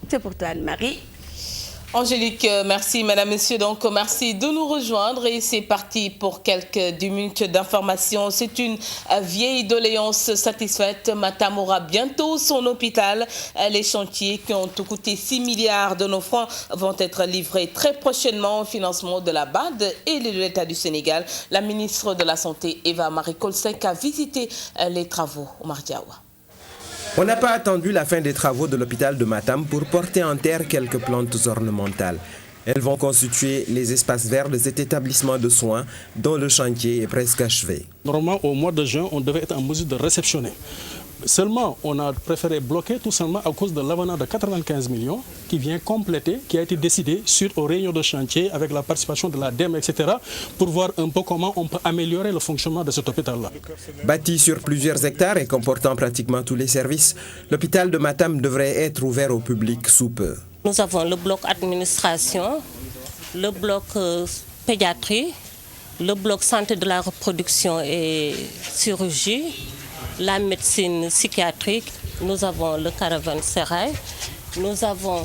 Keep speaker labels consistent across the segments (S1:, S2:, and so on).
S1: C'est pour toi, Anne-Marie.
S2: Angélique, merci Madame, Monsieur. Donc, merci de nous rejoindre et c'est parti pour quelques minutes d'information. C'est une vieille doléance satisfaite. Matam aura bientôt son hôpital. Les chantiers qui ont coûté 6 milliards de nos francs vont être livrés très prochainement au financement de la BAD et de l'État du Sénégal. La ministre de la Santé, Eva Marie Coll Seck, a visité les travaux au Mardiawa.
S3: On n'a pas attendu la fin des travaux de l'hôpital de Matam pour porter en terre quelques plantes ornementales. Elles vont constituer les espaces verts de cet établissement de soins dont le chantier est presque achevé.
S4: Normalement, au mois de juin, on devait être en mesure de réceptionner. Seulement, on a préféré bloquer tout simplement à cause de l'avenant de 95 millions qui vient compléter, qui a été décidé suite aux réunions de chantier avec la participation de la DEM, etc. pour voir un peu comment on peut améliorer le fonctionnement de cet hôpital-là.
S3: Bâti sur plusieurs hectares et comportant pratiquement tous les services, l'hôpital de Matam devrait être ouvert au public sous peu.
S5: Nous avons le bloc administration, le bloc pédiatrie, le bloc santé de la reproduction et chirurgie, la médecine psychiatrique, nous avons le caravansérail, nous avons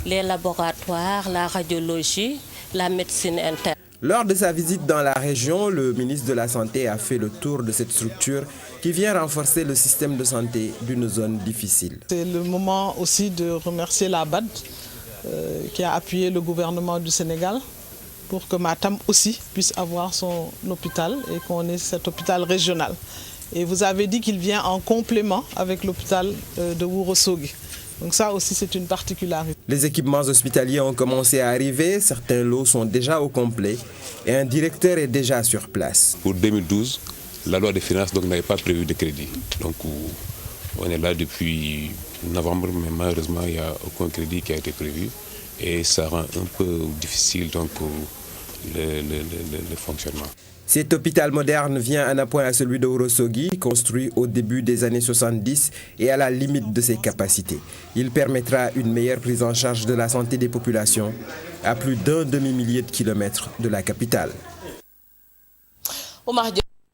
S5: les laboratoires, la radiologie, la médecine interne.
S3: Lors de sa visite dans la région, le ministre de la Santé a fait le tour de cette structure qui vient renforcer le système de santé d'une zone difficile.
S6: C'est le moment aussi de remercier la BAD qui a appuyé le gouvernement du Sénégal pour que Matam aussi puisse avoir son hôpital et qu'on ait cet hôpital régional. Et vous avez dit qu'il vient en complément avec l'hôpital de Ourossogui. Donc ça aussi, c'est une particularité.
S3: Les équipements hospitaliers ont commencé à arriver, certains lots sont déjà au complet et un directeur est déjà sur place.
S7: Pour 2012, la loi des finances n'avait pas prévu de crédit. Donc on est là depuis novembre, mais malheureusement, il n'y a aucun crédit qui a été prévu. Et ça rend un peu difficile donc, le fonctionnement.
S3: Cet hôpital moderne vient en appoint à celui de Ourossogui, construit au début des années 70 et à la limite de ses capacités. Il permettra une meilleure prise en charge de la santé des populations à plus d'un demi-millier de kilomètres de la capitale.
S2: Omar